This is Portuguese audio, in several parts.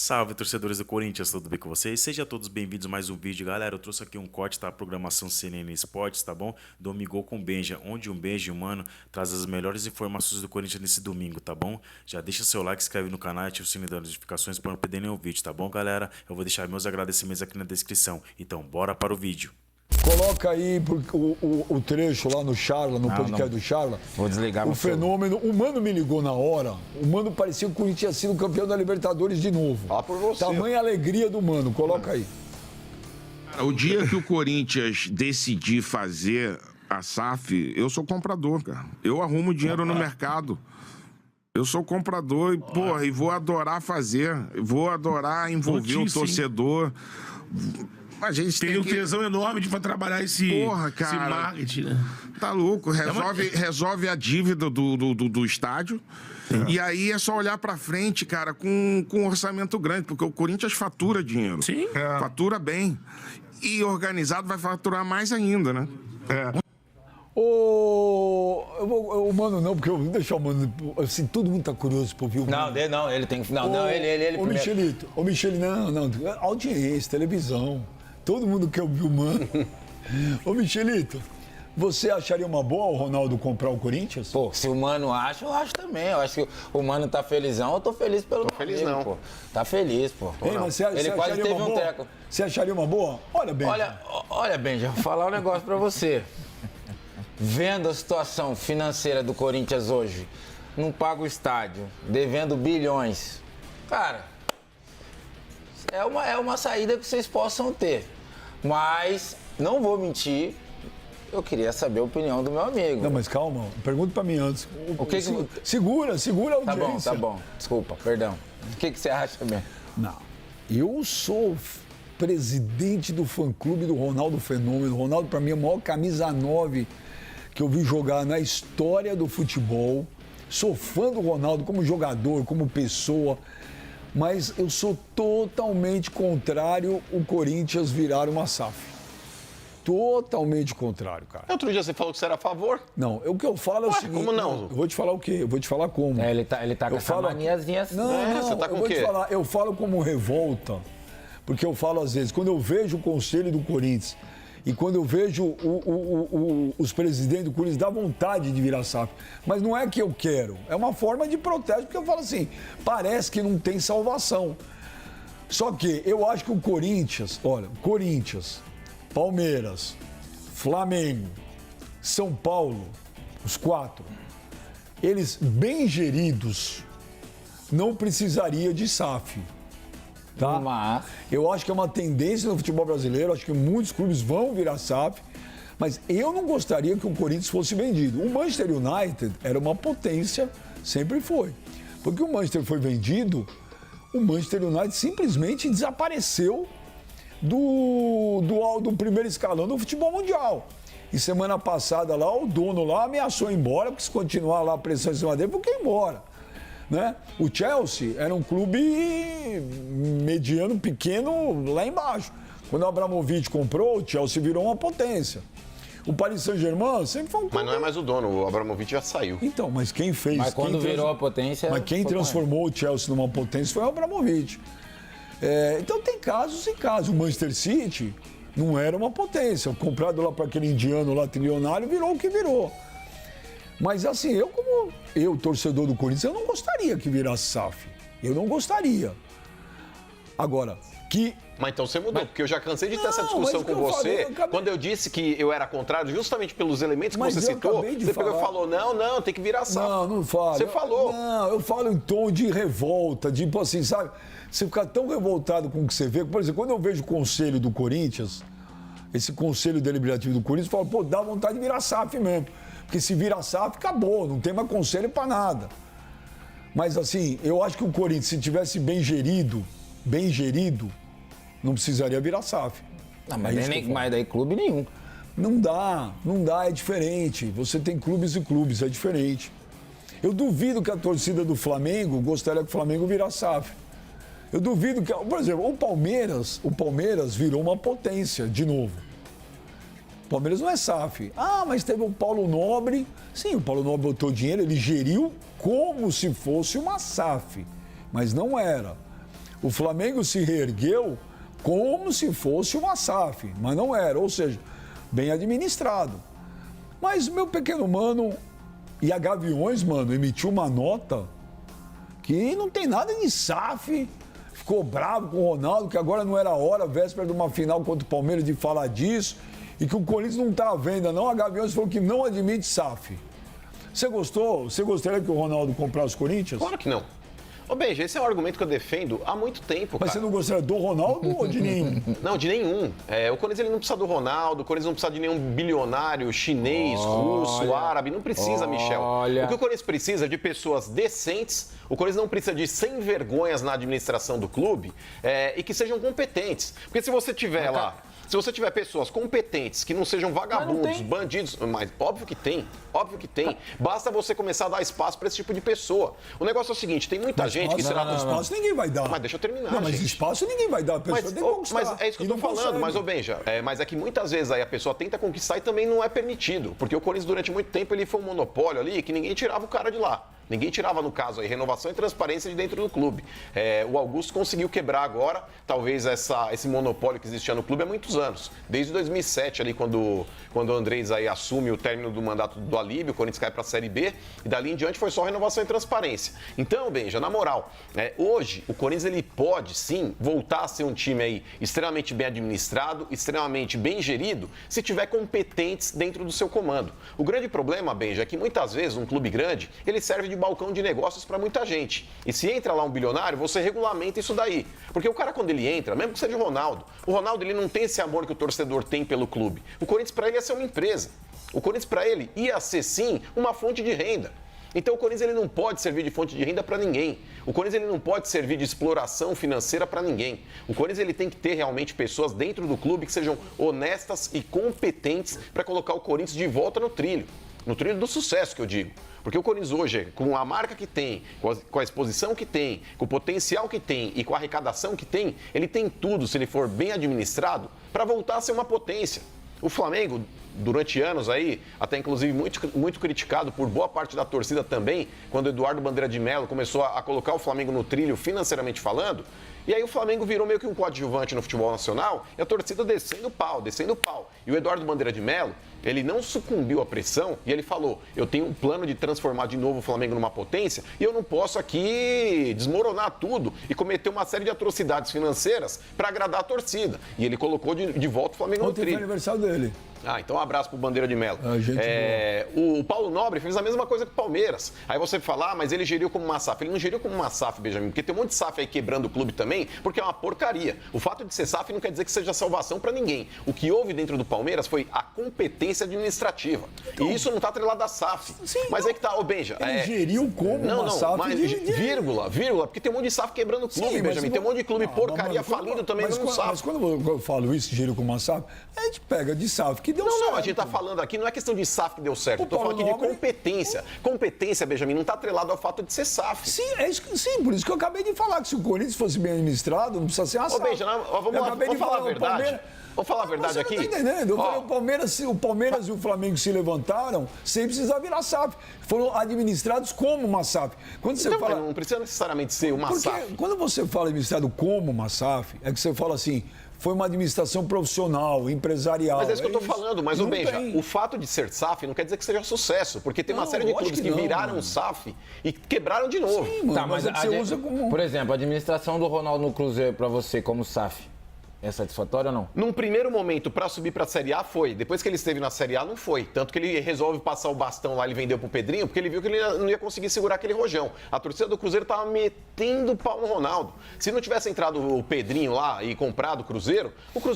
Salve, torcedores do Corinthians, tudo bem com vocês? Sejam todos bem-vindos a mais um vídeo, galera. Eu trouxe aqui um corte da programação CNN Esportes, tá bom? Do Amigol com Benja, onde um Benja, mano, traz as melhores informações do Corinthians nesse domingo, tá bom? Já deixa seu like, se inscreve no canal e ativa o sininho das notificações para não perder nenhum vídeo, tá bom, galera? Eu vou deixar meus agradecimentos aqui na descrição. Então, bora para o vídeo. Coloca aí o trecho lá no Charla, no podcast do Charla. Vou desligar o fenômeno. O Mano me ligou na hora. O Mano parecia que o Corinthians tinha sido campeão da Libertadores de novo. Ah, por você. Tamanha alegria do Mano. Coloca aí. Cara, o dia que o Corinthians decidir fazer a SAF, eu sou comprador, cara. Eu arrumo dinheiro no mercado. Eu sou comprador e, porra, e vou adorar fazer. Vou adorar envolver o torcedor. A gente tem um tesão enorme de trabalhar esse marketing, né? Tá louco, resolve a dívida do estádio. E aí é só olhar pra frente, cara, com um orçamento grande, porque o Corinthians fatura dinheiro. Sim. Fatura bem. E organizado vai faturar mais ainda, né? O Mano não, porque eu vou deixar o Mano. Assim, todo mundo tá curioso pra ouvir o Mano. Não, ele tem que. Ele Ô, Michelito, não, audiência, televisão. Todo mundo quer ouvir o Mano. Ô, Michelito, você acharia uma boa o Ronaldo comprar o Corinthians? Pô, se o Mano acha, eu acho também. Eu acho que o Mano tá felizão, eu tô feliz pelo meu feliz amigo, não. Pô. Tá feliz, pô. Ei, mas ele quase teve um teco. Você acharia uma boa? Olha, Benja. Olha, Benja, vou falar um negócio pra você. Vendo a situação financeira do Corinthians hoje, não paga o estádio, devendo bilhões. Cara, é uma saída que vocês possam ter. Mas, não vou mentir, eu queria saber a opinião do meu amigo. Não, mas calma, pergunta pra mim antes. Segura a audiência. Tá bom. Desculpa, perdão. O que você acha mesmo? Não, eu sou presidente do fã-clube do Ronaldo Fenômeno. O Ronaldo, pra mim, é a maior camisa 9 que eu vi jogar na história do futebol. Sou fã do Ronaldo como jogador, como pessoa. Mas eu sou totalmente contrário o Corinthians virar uma SAF. Totalmente contrário, cara. Outro dia você falou que você era a favor. Não, o que eu falo é o seguinte... Como não? Eu vou te falar o quê? Eu vou te falar como. Ele tá com essa maniazinha assim. Não, você tá com eu vou o quê? te falar. Eu falo como revolta, porque eu falo às vezes, quando eu vejo o conselho do Corinthians e quando eu vejo os presidentes do Corinthians, dá vontade de virar SAF. Mas não é que eu quero, é uma forma de protesto, porque eu falo assim, parece que não tem salvação. Só que eu acho que o Corinthians, Palmeiras, Flamengo, São Paulo, os 4, eles bem geridos, não precisaria de SAF. Tá? Mas... Eu acho que é uma tendência no futebol brasileiro, acho que muitos clubes vão virar SAF, mas eu não gostaria que o Corinthians fosse vendido. O Manchester United era uma potência, sempre foi. Porque o Manchester foi vendido, o Manchester United simplesmente desapareceu do primeiro escalão do futebol mundial. E semana passada lá, o dono lá ameaçou ir embora, porque se continuar lá a pressão em cima dele, porque ia embora. Né? O Chelsea era um clube mediano, pequeno, lá embaixo. Quando o Abramovich comprou, o Chelsea virou uma potência. O Paris Saint-Germain sempre foi um clube... Mas não é mais o dono, o Abramovich já saiu. Então, mas quem fez... Mas quando virou a potência... Mas quem transformou o Chelsea numa potência foi o Abramovich. Então tem casos e casos. O Manchester City não era uma potência. Comprado lá para aquele indiano lá, trilionário, virou o que virou. Mas assim, eu, torcedor do Corinthians, eu não gostaria que virasse SAF. Eu não gostaria. Agora, que... Mas então você mudou, porque eu já cansei de ter essa discussão com você. Quando eu disse que eu era contrário, justamente pelos elementos que você citou, você pegou e falou, não, tem que virar SAF. Não falo. Você falou. Não, eu falo em tom de revolta, de, assim, sabe? Você ficar tão revoltado com o que você vê. Por exemplo, quando eu vejo o conselho do Corinthians, esse conselho deliberativo do Corinthians, eu falo, pô, dá vontade de virar SAF mesmo. Porque se virar SAF, acabou, não tem mais conselho para nada. Mas assim, eu acho que o Corinthians, se tivesse bem gerido, não precisaria virar SAF. Não, mas daí clube nenhum. Não dá, é diferente. Você tem clubes e clubes, é diferente. Eu duvido que a torcida do Flamengo gostaria que o Flamengo virasse SAF. Eu duvido que, por exemplo, o Palmeiras virou uma potência de novo. O Palmeiras não é SAF. Ah, mas teve o Paulo Nobre. Sim, o Paulo Nobre botou dinheiro, ele geriu como se fosse uma SAF. Mas não era. O Flamengo se reergueu como se fosse uma SAF, mas não era, ou seja, bem administrado. Mas meu pequeno mano e a Gaviões, mano, emitiu uma nota que não tem nada de SAF. Ficou bravo com o Ronaldo, que agora não era a hora, véspera de uma final contra o Palmeiras, de falar disso, e que o Corinthians não está à venda, não. A Gaviões falou que não admite SAF. Você gostou? Você gostaria que o Ronaldo comprasse o Corinthians? Claro que não. Ô, Benja, esse é um argumento que eu defendo há muito tempo, Mas cara. você não gostaria do Ronaldo ou de nenhum? Não, de nenhum. O Corinthians ele não precisa do Ronaldo, o Corinthians não precisa de nenhum bilionário chinês, russo, árabe, não precisa, Michel. O que o Corinthians precisa é de pessoas decentes, o Corinthians não precisa de sem vergonhas na administração do clube e que sejam competentes. Porque se você tiver lá... Se você tiver pessoas competentes, que não sejam vagabundos, bandidos, mas óbvio que tem. Basta você começar a dar espaço para esse tipo de pessoa. O negócio é o seguinte, tem muita gente que será... Espaço ninguém vai dar. Mas deixa eu terminar, Não, mas gente. Espaço ninguém vai dar. A pessoa tem que conquistar. Mas é isso que eu tô falando, mas, ô Benja, mas é que muitas vezes aí a pessoa tenta conquistar e também não é permitido. Porque o Corinthians, durante muito tempo, ele foi um monopólio ali que ninguém tirava o cara de lá. Ninguém tirava, no caso, aí, renovação e transparência de dentro do clube. O Augusto conseguiu quebrar agora, talvez, esse monopólio que existia no clube há muitos anos. Desde 2007, ali, quando o Andrés aí assume o término do mandato do Alíbio, o Corinthians cai para a Série B, e dali em diante foi só renovação e transparência. Então, Benja, na moral, hoje o Corinthians ele pode, sim, voltar a ser um time aí extremamente bem administrado, extremamente bem gerido, se tiver competentes dentro do seu comando. O grande problema, Benja, é que muitas vezes um clube grande, ele serve de balcão de negócios para muita gente. E se entra lá um bilionário, você regulamenta isso daí. Porque o cara, quando ele entra, mesmo que seja o Ronaldo ele não tem esse amor que o torcedor tem pelo clube. O Corinthians, para ele, ia ser uma empresa. O Corinthians, para ele, ia ser, sim, uma fonte de renda. Então, o Corinthians ele não pode servir de fonte de renda para ninguém. O Corinthians ele não pode servir de exploração financeira para ninguém. O Corinthians ele tem que ter realmente pessoas dentro do clube que sejam honestas e competentes para colocar o Corinthians de volta no trilho do sucesso, que eu digo. Porque o Corinthians hoje, com a marca que tem, com a exposição que tem, com o potencial que tem e com a arrecadação que tem, ele tem tudo, se ele for bem administrado, para voltar a ser uma potência. O Flamengo, durante anos aí, até inclusive muito criticado por boa parte da torcida também, quando o Eduardo Bandeira de Mello começou a colocar o Flamengo no trilho financeiramente falando, e aí o Flamengo virou meio que um coadjuvante no futebol nacional e a torcida descendo o pau. E o Eduardo Bandeira de Mello, ele não sucumbiu à pressão e ele falou, eu tenho um plano de transformar de novo o Flamengo numa potência e eu não posso aqui desmoronar tudo e cometer uma série de atrocidades financeiras para agradar a torcida. E ele colocou de volta o Flamengo no trilho. Ontem foi aniversário dele. Então um abraço pro Bandeira de Mello. O Paulo Nobre fez a mesma coisa que o Palmeiras. Aí você fala, mas ele geriu como uma SAF. Ele não geriu como uma SAF, Benjamin, porque tem um monte de SAF aí quebrando o clube também, porque é uma porcaria. O fato de ser SAF não quer dizer que seja salvação para ninguém. O que houve dentro do Palmeiras foi a competência administrativa. Então, e isso não tá atrelado à SAF. Sim, mas é que tá, Benja. Ele geriu como uma SAF. Mas, vírgula, porque tem um monte de SAF quebrando o clube, sim, Benjamin. Tem um monte de clube porcaria falido também no SAF. Mas quando eu falo isso, geriu como uma SAF, a gente pega de SAF que deu certo. Não, a gente tá falando aqui, não é questão de SAF que deu certo. Eu tô falando aqui de competência. Competência, Benjamin, não tá atrelado ao fato de ser SAF. Sim, por isso que eu acabei de falar, que se o Corinthians fosse bem administrado, não precisa ser uma SAF. Benjamin, vamos falar a verdade. Vamos falar a verdade aqui? Você não tá entendendo. O Palmeiras e o Flamengo se levantaram sem precisar virar SAF. Foram administrados como uma SAF. Quando você fala... Não precisa necessariamente ser uma SAF. Quando você fala administrado como uma SAF, é que você fala assim... Foi uma administração profissional, empresarial. Mas é isso que eu estou falando. Mas, Benja, o fato de ser SAF não quer dizer que seja sucesso. Porque tem uma série de clubes que viraram SAF e quebraram de novo. Sim, mano, mas você usa como... Por exemplo, a administração do Ronaldo no Cruzeiro para você como SAF. É satisfatório ou não? Num primeiro momento, para subir para a Série A, foi. Depois que ele esteve na Série A, não foi. Tanto que ele resolve passar o bastão lá, ele vendeu pro Pedrinho, porque ele viu que ele não ia conseguir segurar aquele rojão. A torcida do Cruzeiro tava metendo o pau no Ronaldo. Se não tivesse entrado o Pedrinho lá e comprado o Cruzeiro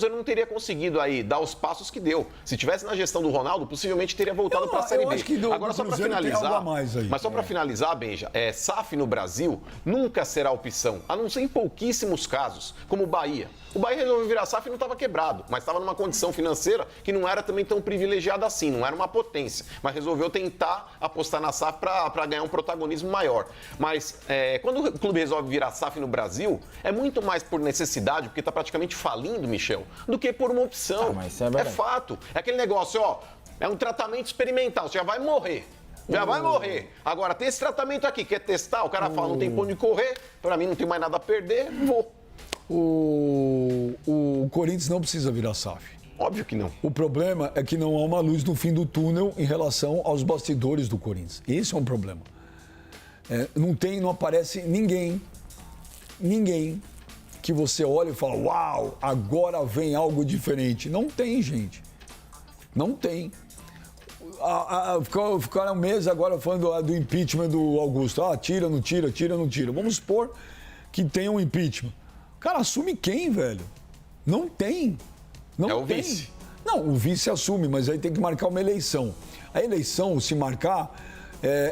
não teria conseguido aí dar os passos que deu. Se tivesse na gestão do Ronaldo, possivelmente teria voltado para a Série B. Agora, só para finalizar, mas só para finalizar, Benja, SAF no Brasil nunca será opção, a não ser em pouquíssimos casos, como o Bahia. O Bahia resolveu virar SAF e não estava quebrado, mas estava numa condição financeira que não era também tão privilegiada assim, não era uma potência, mas resolveu tentar apostar na SAF para ganhar um protagonismo maior. Mas quando o clube resolve virar SAF no Brasil, é muito mais por necessidade, porque está praticamente falindo, Michel, do que por uma opção. Mas isso é fato. É aquele negócio, é um tratamento experimental, você já vai morrer. Já vai morrer. Agora, tem esse tratamento aqui, quer testar? O cara fala, não tem pra onde correr, pra mim não tem mais nada a perder, vou. O Corinthians não precisa virar SAF. Óbvio que não. O problema é que não há uma luz no fim do túnel em relação aos bastidores do Corinthians. Esse é um problema. Não aparece ninguém que você olha e fala, uau, agora vem algo diferente. Não tem, gente. Não tem. Ficaram um mês agora falando do impeachment do Augusto. Tira, não tira, tira, não tira. Vamos supor que tenha um impeachment. Cara, assume quem, velho? Não tem. Não é o tem. vice. Não, o vice assume, mas aí tem que marcar uma eleição. A eleição, se marcar,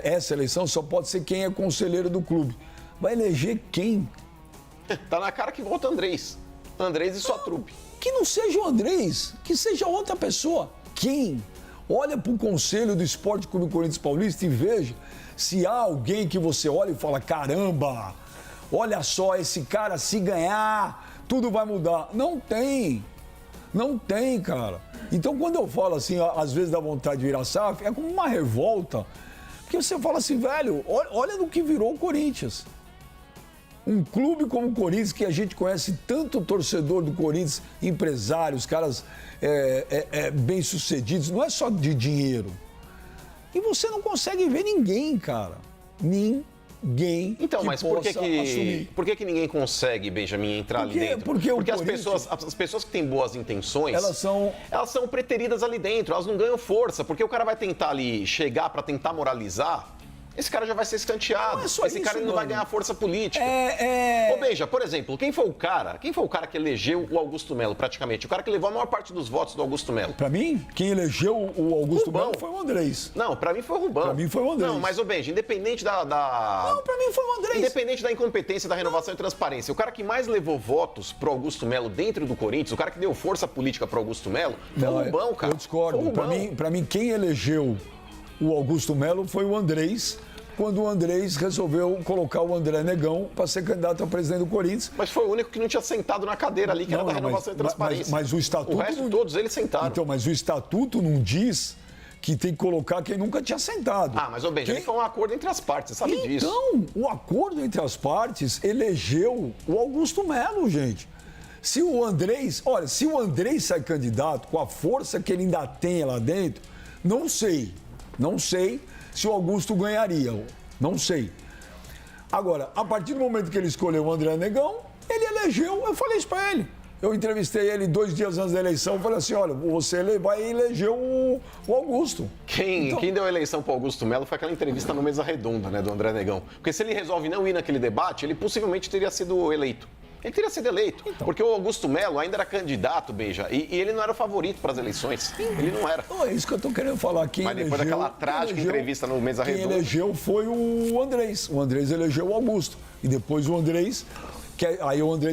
essa eleição só pode ser quem é conselheiro do clube. Vai eleger quem? Tá na cara que volta Andrés. Andrés e sua trupe. Que não seja o Andrés, que seja outra pessoa. Quem? Olha para o Conselho do Esporte Clube Corinthians Paulista e veja se há alguém que você olha e fala, caramba, olha só, esse cara, se ganhar, tudo vai mudar. Não tem. Não tem, cara. Então, quando eu falo assim, às vezes dá vontade de virar SAF, é como uma revolta. Porque você fala assim, velho, olha no que virou o Corinthians. Um clube como o Corinthians, que a gente conhece tanto torcedor do Corinthians, empresários, caras bem-sucedidos, não é só de dinheiro. E você não consegue ver ninguém, cara. Ninguém. Então, mas por assumir. que ninguém consegue, Benjamin, entrar ali dentro? Porque as pessoas que têm boas intenções, elas são preteridas ali dentro, elas não ganham força, porque o cara vai tentar ali chegar para tentar moralizar, esse cara já vai ser escanteado. Não é só esse cara isso, não vai mano. ganhar força política. Ô, Benja, por exemplo, quem foi o cara que elegeu o Augusto Melo, praticamente? O cara que levou a maior parte dos votos do Augusto Melo. Pra mim, quem elegeu o Augusto Melo foi o Andrés. Não, pra mim foi o Rubão. Pra mim foi o Andrés. Não, mas, ô Benja, independente da... Não, pra mim foi o Andrés. Independente da incompetência, da renovação e transparência, o cara que mais levou votos pro Augusto Melo dentro do Corinthians, o cara que deu força política pro Augusto Melo, foi o Rubão, cara. Eu discordo. Foi o Rubão. Pra mim, quem elegeu o Augusto Melo foi o Andrés, quando o Andrés resolveu colocar o André Negão para ser candidato a presidente do Corinthians. Mas foi o único que não tinha sentado na cadeira ali, que era da renovação e transparência. Mas o estatuto... O resto, todos eles sentaram. Então, mas o estatuto não diz que tem que colocar quem nunca tinha sentado. Mas, ô Benjamin, foi um acordo entre as partes, você sabe disso. Então, o acordo entre as partes elegeu o Augusto Melo, gente. Se o Andrés sai candidato com a força que ele ainda tem lá dentro, não sei se o Augusto ganharia, não sei. Agora, a partir do momento que ele escolheu o André Negão, ele elegeu, eu falei isso pra ele. Eu entrevistei ele 2 dias antes da eleição, falei assim, olha, você vai eleger o Augusto. Quem deu a eleição pro Augusto Melo foi aquela entrevista no Mesa Redonda, né, do André Negão. Porque se ele resolve não ir naquele debate, ele possivelmente teria sido eleito. Ele teria sido eleito, porque o Augusto Melo ainda era candidato, Beija, e ele não era o favorito para as eleições. Ele não era. É isso que eu estou querendo falar. Mas depois daquela trágica entrevista no Mesa Redonda... Quem elegeu foi o Andrés. O Andrés elegeu o Augusto. E depois o Andrés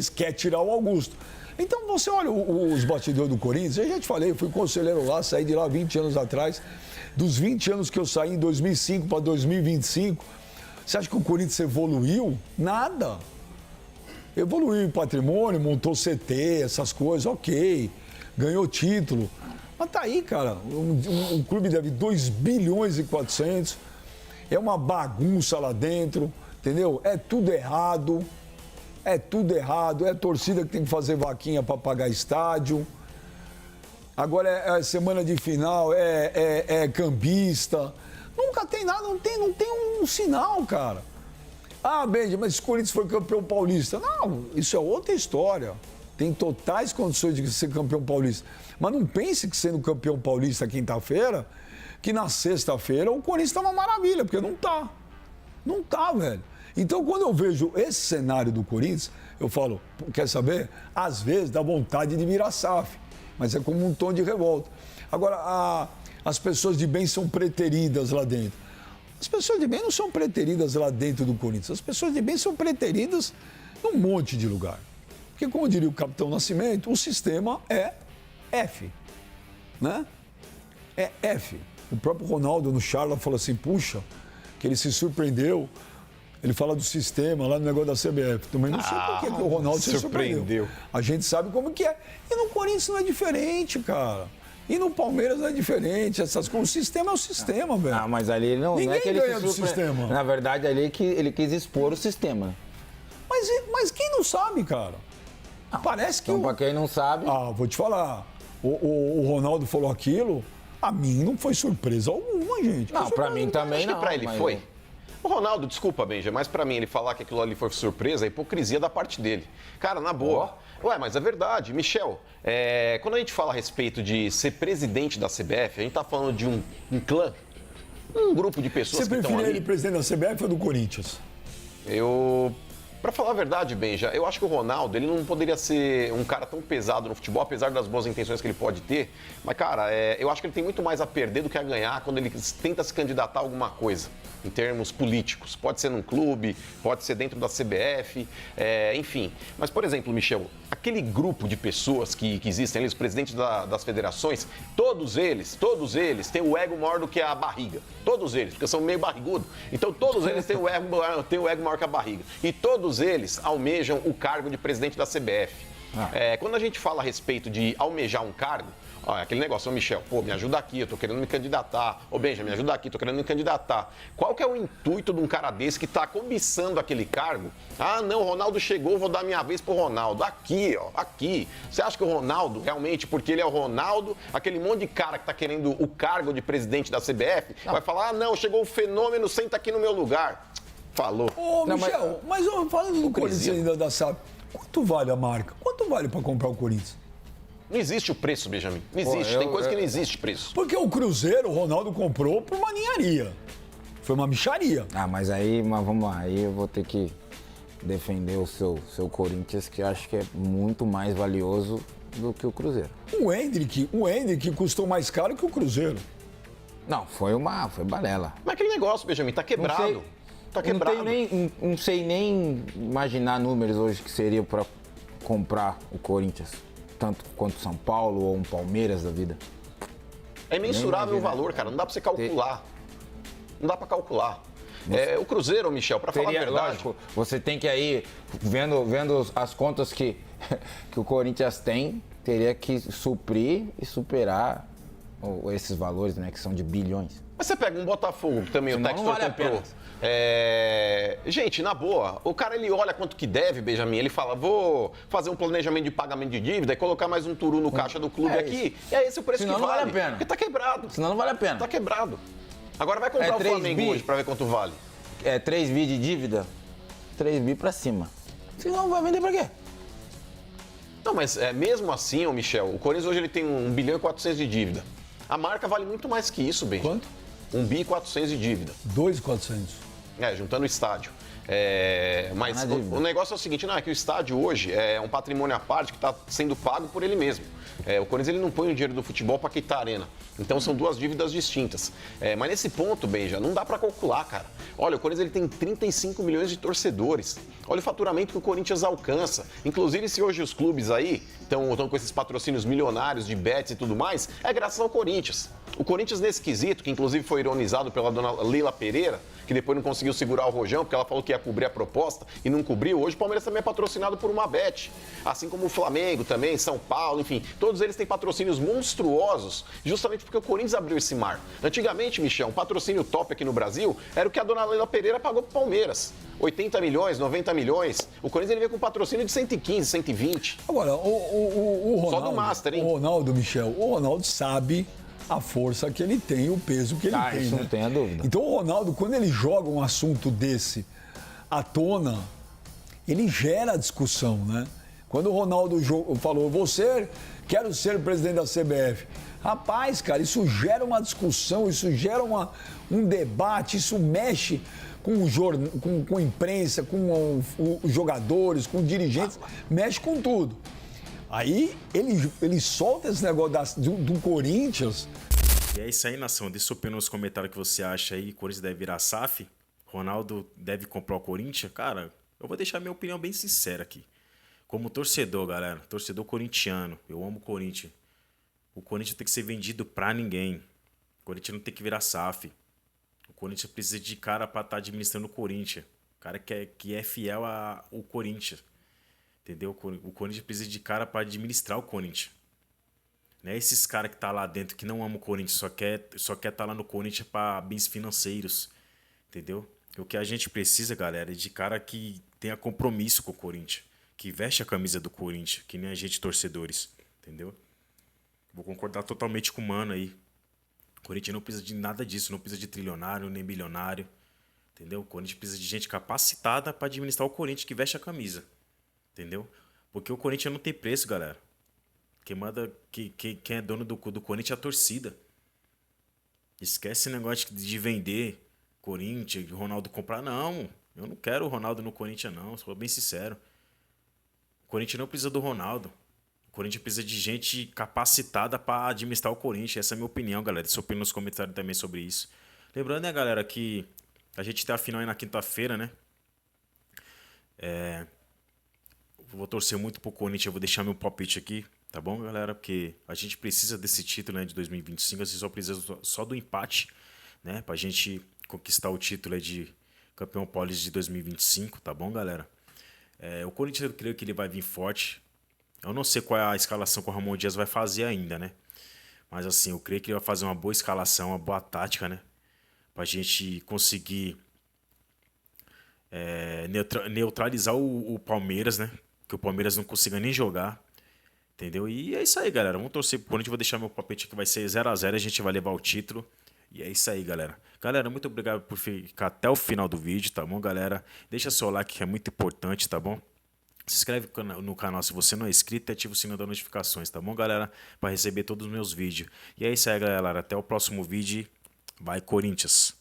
quer tirar o Augusto. Então você olha os bastidores do Corinthians, eu já te falei, eu fui conselheiro lá, saí de lá 20 anos atrás. Dos 20 anos que eu saí em 2005 para 2025, você acha que o Corinthians evoluiu? Nada. Evoluiu em patrimônio, montou CT, essas coisas, ok. Ganhou título. Mas tá aí, cara. Um clube deve 2 bilhões e 400. É uma bagunça lá dentro, entendeu? É tudo errado. É tudo errado. É a torcida que tem que fazer vaquinha para pagar estádio. Agora é semana de final, é cambista. Nunca tem nada, não tem um sinal, cara. Benja, mas o Corinthians foi campeão paulista. Não, isso é outra história. Tem totais condições de ser campeão paulista. Mas não pense que sendo campeão paulista quinta-feira, que na sexta-feira o Corinthians está uma maravilha, porque não tá. Não tá, velho. Então, quando eu vejo esse cenário do Corinthians, eu falo, quer saber? Às vezes dá vontade de virar SAF, mas é como um tom de revolta. Agora, as pessoas de bem são preteridas lá dentro. As pessoas de bem não são preteridas lá dentro do Corinthians. As pessoas de bem são preteridas num monte de lugar. Porque, como diria o Capitão Nascimento, o sistema é F, né? É F. O próprio Ronaldo no Charla falou assim, puxa, que ele se surpreendeu. Ele fala do sistema lá no negócio da CBF. Também não sei por que o Ronaldo se surpreendeu. A gente sabe como que é. E no Corinthians não é diferente, cara. E no Palmeiras é diferente, essas coisas. O sistema é o sistema, velho. Ah, mas ali não é Ninguém que ele ganha se do surpre- sistema. Na verdade, ali é que ele quis expor o sistema. Mas quem não sabe, cara? Parece que. Então, pra quem não sabe, Ah, vou te falar. O Ronaldo falou aquilo. A mim não foi surpresa alguma, gente. não, pra mim também Acho que não. pra ele mas- foi. O Ronaldo, desculpa, Benja, mas pra mim ele falar que aquilo ali foi surpresa é hipocrisia da parte dele. Cara, na boa. Ué, mas é verdade. Michel, quando a gente fala a respeito de ser presidente da CBF, a gente tá falando de um clã, um grupo de pessoas Você que estão preferia ali. ele presidente da CBF ou do Corinthians? Pra falar a verdade, Benja, eu acho que o Ronaldo, ele não poderia ser um cara tão pesado no futebol, apesar das boas intenções que ele pode ter. Mas, cara, eu acho que ele tem muito mais a perder do que a ganhar quando ele tenta se candidatar a alguma coisa, em termos políticos. Pode ser num clube, pode ser dentro da CBF, enfim. Mas, por exemplo, Michel, aquele grupo de pessoas que existem ali, os presidentes das federações, todos eles têm o ego maior do que a barriga. Todos eles, porque são meio barrigudo. Então, todos eles têm o ego maior que a barriga. E todos eles almejam o cargo de presidente da CBF. Quando a gente fala a respeito de almejar um cargo, aquele negócio, ô Michel, pô, me ajuda aqui, eu tô querendo me candidatar. Ô Benja, me ajuda aqui, tô querendo me candidatar. Qual que é o intuito de um cara desse que tá cobiçando aquele cargo? Ah, não, o Ronaldo chegou, vou dar minha vez pro Ronaldo. Aqui, ó, aqui. Você acha que o Ronaldo, realmente, porque ele é o Ronaldo, aquele monte de cara que tá querendo o cargo de presidente da CBF, vai falar, ah, não, chegou o fenômeno, senta aqui no meu lugar. Falou. Ô, Não, Michel, mas falando do Corinthians ainda da SAP, quanto vale a marca? Quanto vale pra comprar o Corinthians? Não existe o preço, Benjamin. Não existe. Tem coisa que não existe preço. Porque o Cruzeiro, o Ronaldo comprou por uma ninharia. Foi uma micharia. mas vamos lá, aí eu vou ter que defender o seu Corinthians, que eu acho que é muito mais valioso do que o Cruzeiro. O Hendrick custou mais caro que o Cruzeiro. Não, foi balela. Mas aquele negócio, Benjamin, tá quebrado. Tá quebrado. Não sei nem imaginar números hoje que seria para comprar o Corinthians, tanto quanto São Paulo ou um Palmeiras da vida. É imensurável o imagina. valor, cara. Não dá pra você calcular. Não dá pra calcular. O Cruzeiro, Michel, pra falar a verdade... Lógico, você tem que aí, vendo as contas que o Corinthians tem, teria que suprir e superar esses valores, né, que são de bilhões. Mas você pega um Botafogo, que também Senão o Textor não vale a comprou. pena. Gente, na boa, o cara ele olha quanto que deve, Benjamin, ele fala, vou fazer um planejamento de pagamento de dívida e colocar mais um turu no caixa do clube aqui. E é esse o preço Senão que não vale. vale a pena. Porque tá quebrado. Senão não vale a pena. Tá quebrado. Agora vai comprar o 3 Flamengo bi. hoje pra ver quanto vale. 3 bi de dívida, 3 bi pra cima. Senão vai vender pra quê? Não, mas mesmo assim, ô Michel, o Corinthians hoje ele tem 1 bilhão e 400 de dívida. A marca vale muito mais que isso, Benjamin. Quanto? 1 bi e 400 de dívida. 2.400. Juntando o estádio. Mas na dívida. o negócio é o seguinte, não, é que o estádio hoje é um patrimônio à parte que está sendo pago por ele mesmo. O Corinthians ele não põe o dinheiro do futebol para quitar a arena. Então são duas dívidas distintas. Mas nesse ponto, Benja, não dá para calcular, cara. Olha, o Corinthians ele tem 35 milhões de torcedores. Olha o faturamento que o Corinthians alcança. Inclusive, se hoje os clubes aí estão com esses patrocínios milionários de bets e tudo mais, é graças ao Corinthians. O Corinthians nesse quesito, que inclusive foi ironizado pela dona Leila Pereira, que depois não conseguiu segurar o rojão, porque ela falou que ia cobrir a proposta e não cobriu. Hoje o Palmeiras também é patrocinado por uma bet. Assim como o Flamengo também, São Paulo, enfim. Todos eles têm patrocínios monstruosos, justamente porque o Corinthians abriu esse mar. Antigamente, Michel, um patrocínio top aqui no Brasil era o que a dona Leila Pereira pagou pro Palmeiras. 80 milhões, 90 milhões. O Corinthians ele veio com patrocínio de 115, 120. Agora, o Ronaldo... Só do Master, hein? O Ronaldo, Michel, o Ronaldo sabe a força que ele tem, o peso que ele tem. Isso né? não tenha dúvida. Então o Ronaldo, quando ele joga um assunto desse à tona, ele gera discussão, né? Quando o Ronaldo falou, quero ser presidente da CBF. Rapaz, cara, isso gera uma discussão, isso gera um debate, isso mexe com a imprensa, com os jogadores, com os dirigentes, mexe com tudo. Aí ele solta esse negócio do Corinthians. E é isso aí, nação. Deixa eu saber nos comentários o que você acha aí. Corinthians deve virar SAF? Ronaldo deve comprar o Corinthians? Cara, eu vou deixar minha opinião bem sincera aqui. Como torcedor, galera. Torcedor corintiano. Eu amo o Corinthians. O Corinthians tem que ser vendido pra ninguém. O Corinthians não tem que virar SAF. O Corinthians precisa de cara pra estar administrando o Corinthians. Cara que é fiel ao Corinthians. Entendeu? O Corinthians precisa de cara para administrar o Corinthians. Não é esses caras que tá lá dentro que não amam o Corinthians, só quer tá lá no Corinthians para bens financeiros, entendeu? O que a gente precisa, galera, é de cara que tenha compromisso com o Corinthians, que veste a camisa do Corinthians, que nem a gente torcedores, entendeu? Vou concordar totalmente com o mano aí. O Corinthians não precisa de nada disso, não precisa de trilionário nem bilionário, entendeu? O Corinthians precisa de gente capacitada para administrar o Corinthians, que veste a camisa, entendeu? Porque o Corinthians não tem preço, galera. Quem manda, quem é dono do Corinthians é a torcida. Esquece esse negócio de vender Corinthians, de Ronaldo comprar. Não, eu não quero o Ronaldo no Corinthians, não. Sou bem sincero. O Corinthians não precisa do Ronaldo. O Corinthians precisa de gente capacitada para administrar o Corinthians. Essa é a minha opinião, galera. Deixa eu opinar nos comentários também sobre isso. Lembrando, né, galera, que a gente tem a final aí na quinta-feira, né? Vou torcer muito pro Corinthians. Eu vou deixar meu palpite aqui. Tá bom, galera? Porque a gente precisa desse título, né, de 2025. A gente só precisa só do empate, né? Pra gente conquistar o título aí de campeão paulista de 2025, tá bom, galera? O Corinthians, eu creio que ele vai vir forte. Eu não sei qual é a escalação que o Ramon Dias vai fazer ainda, né? Mas assim, eu creio que ele vai fazer uma boa escalação, uma boa tática, né? Pra gente conseguir neutralizar o Palmeiras, né? Que o Palmeiras não consiga nem jogar. Entendeu? E é isso aí, galera. Vamos torcer pro Corinthians. Vou deixar meu palpite que vai ser 0-0. A gente vai levar o título. E é isso aí, galera. Galera, muito obrigado por ficar até o final do vídeo, tá bom, galera? Deixa seu like, que é muito importante, tá bom? Se inscreve no canal se você não é inscrito e ativa o sininho das notificações, tá bom, galera? Para receber todos os meus vídeos. E é isso aí, galera. Até o próximo vídeo. Vai, Corinthians!